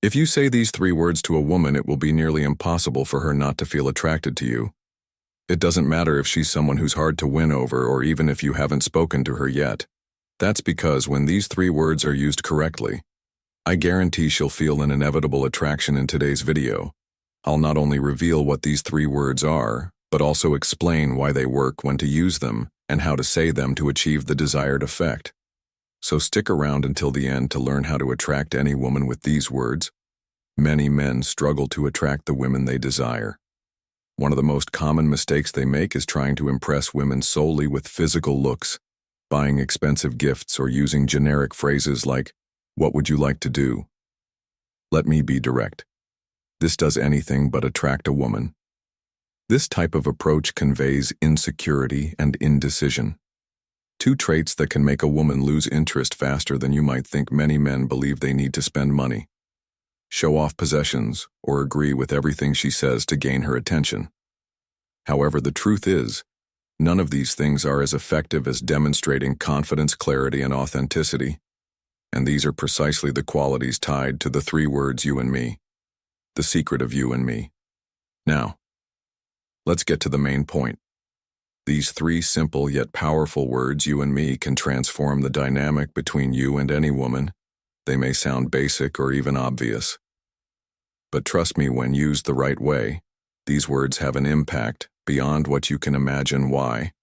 If you say these three words to a woman, it will be nearly impossible for her not to feel attracted to you. It doesn't matter if she's someone who's hard to win over or even if you haven't spoken to her yet. That's because when these three words are used correctly, I guarantee she'll feel an inevitable attraction in today's video. I'll not only reveal what these three words are, but also explain why they work, when to use them, and how to say them to achieve the desired effect. So stick around until the end to learn how to attract any woman with these words. Many men struggle to attract the women they desire. One of the most common mistakes they make is trying to impress women solely with physical looks, buying expensive gifts or using generic phrases like, "What would you like to do?" Let me be direct. This does anything but attract a woman. This type of approach conveys insecurity and indecision. Two traits that can make a woman lose interest faster than you might think. Many men believe they need to spend money, show off possessions, or agree with everything she says to gain her attention. However, the truth is, none of these things are as effective as demonstrating confidence, clarity, and authenticity. And these are precisely the qualities tied to the three words "you and me," the secret of you and me. Now, let's get to the main point. These three simple yet powerful words, "you and me," can transform the dynamic between you and any woman. They may sound basic or even obvious. But trust me, when used the right way, these words have an impact beyond what you can imagine. Why?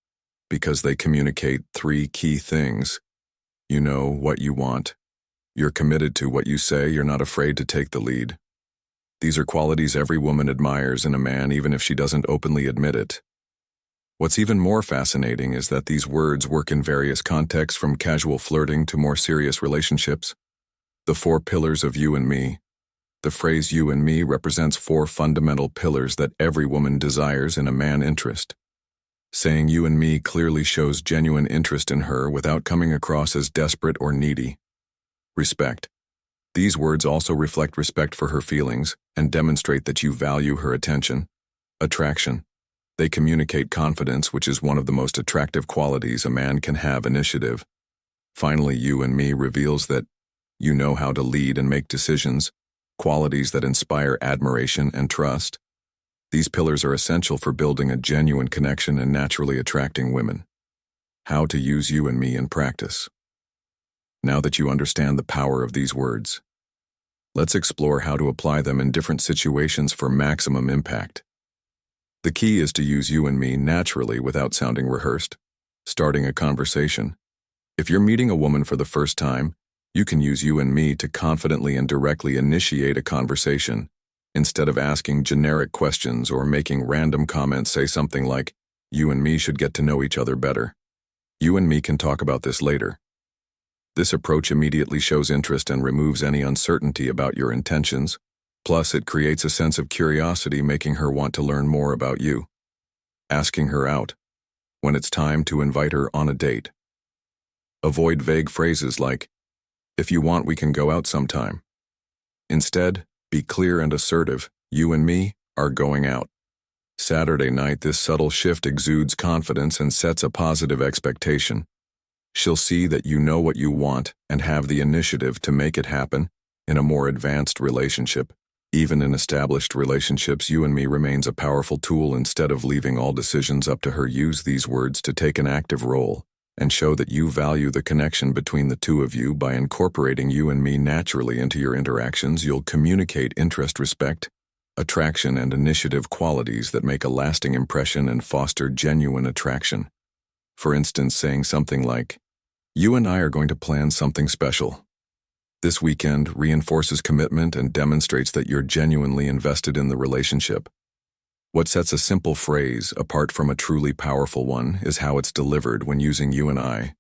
Because they communicate three key things. You know what you want. You're committed to what you say. You're not afraid to take the lead. These are qualities every woman admires in a man, even if she doesn't openly admit it. What's even more fascinating is that these words work in various contexts, from casual flirting to more serious relationships. The four pillars of you and me. The phrase "you and me" represents four fundamental pillars that every woman desires in a man interest. Saying "you and me" clearly shows genuine interest in her without coming across as desperate or needy. Respect. These words also reflect respect for her feelings and demonstrate that you value her attention. Attraction. They communicate confidence, which is one of the most attractive qualities a man can have. Initiative. Finally, "you and me" reveals that you know how to lead and make decisions, qualities that inspire admiration and trust. These pillars are essential for building a genuine connection and naturally attracting women. How to use "you and me" in practice. Now that you understand the power of these words, let's explore how to apply them in different situations for maximum impact. The key is to use "you and me" naturally without sounding rehearsed. Starting a conversation. If you're meeting a woman for the first time, you can use "you and me" to confidently and directly initiate a conversation. Instead of asking generic questions or making random comments, say something like, "You and me should get to know each other better. You and me can talk about this later." This approach immediately shows interest and removes any uncertainty about your intentions. Plus, it creates a sense of curiosity, making her want to learn more about you. Asking her out. When it's time to invite her on a date. Avoid vague phrases like, "If you want, we can go out sometime." Instead, be clear and assertive. "You and me are going out Saturday night." This subtle shift exudes confidence and sets a positive expectation. She'll see that you know what you want and have the initiative to make it happen. In a more advanced relationship, even in established relationships, "you and me" remains a powerful tool. Instead of leaving all decisions up to her, use these words to take an active role and show that you value the connection between the two of you. By incorporating "you and me" naturally into your interactions, you'll communicate interest, respect, attraction, and initiative, qualities that make a lasting impression and foster genuine attraction. For instance, saying something like, "You and I are going to plan something special this weekend," reinforces commitment and demonstrates that you're genuinely invested in the relationship. What sets a simple phrase apart from a truly powerful one is how it's delivered. When using "you and I,"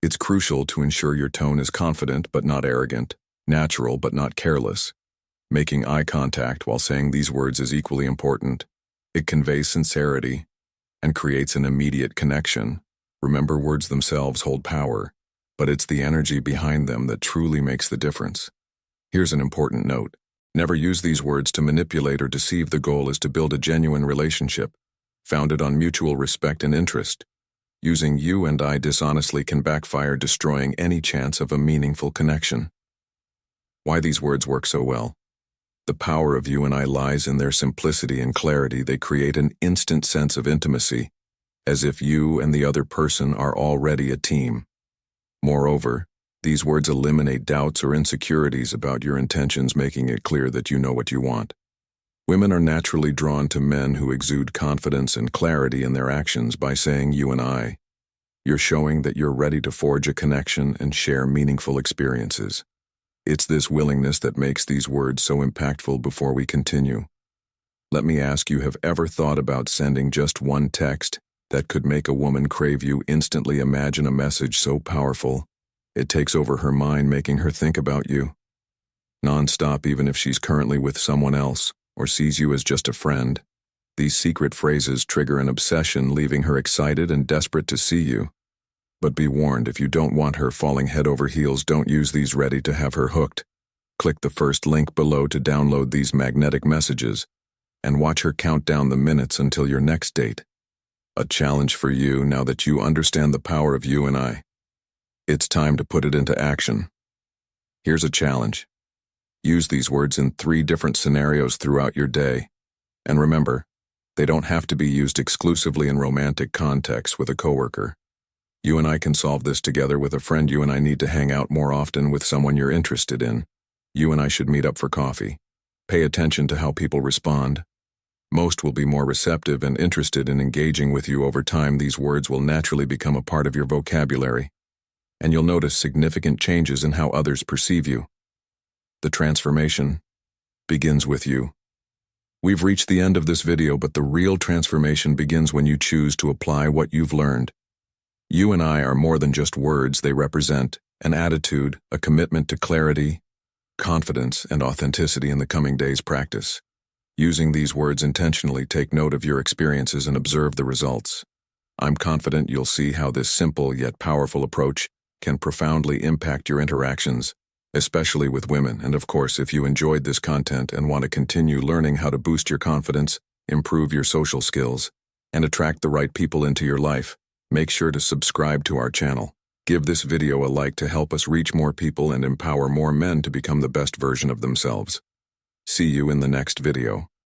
it's crucial to ensure your tone is confident but not arrogant, natural but not careless. Making eye contact while saying these words is equally important. It conveys sincerity and creates an immediate connection. Remember, words themselves hold power, but it's the energy behind them that truly makes the difference. Here's an important note. Never use these words to manipulate or deceive. The goal is to build a genuine relationship, founded on mutual respect and interest. Using "you and I" dishonestly can backfire, destroying any chance of a meaningful connection. Why these words work so well. The power of you and I lies in their simplicity and clarity. They create an instant sense of intimacy, as if you and the other person are already a team. Moreover, these words eliminate doubts or insecurities about your intentions, making it clear that you know what you want. Women are naturally drawn to men who exude confidence and clarity in their actions. By saying "you and I," you're showing that you're ready to forge a connection and share meaningful experiences. It's this willingness that makes these words so impactful. Before we continue, let me ask you, have ever thought about sending just one text that could make a woman crave you instantly? Imagine a message so powerful, it takes over her mind, making her think about you non-stop, even if she's currently with someone else or sees you as just a friend. These secret phrases trigger an obsession, leaving her excited and desperate to see you. But be warned, if you don't want her falling head over heels, don't use these. Ready to have her hooked? Click the first link below to download these magnetic messages and watch her count down the minutes until your next date. A challenge for you now that you understand the power of you and I. It's time to put it into action. Here's a challenge. Use these words in 3 different scenarios throughout your day. And remember, they don't have to be used exclusively in romantic contexts with a coworker. You and I can solve this together with a friend. You and I need to hang out more often with someone you're interested in. You and I should meet up for coffee. Pay attention to how people respond. Most will be more receptive and interested in engaging with you. Over time, these words will naturally become a part of your vocabulary, and you'll notice significant changes in how others perceive you. The transformation begins with you. We've reached the end of this video, but the real transformation begins when you choose to apply what you've learned. You and I are more than just words. They represent an attitude, a commitment to clarity, confidence, and authenticity. In the coming days, practice using these words intentionally. Take note of your experiences and observe the results. I'm confident you'll see how this simple yet powerful approach can profoundly impact your interactions, especially with women. And of course, if you enjoyed this content and want to continue learning how to boost your confidence, improve your social skills, and attract the right people into your life, make sure to subscribe to our channel. Give this video a like to help us reach more people and empower more men to become the best version of themselves. See you in the next video.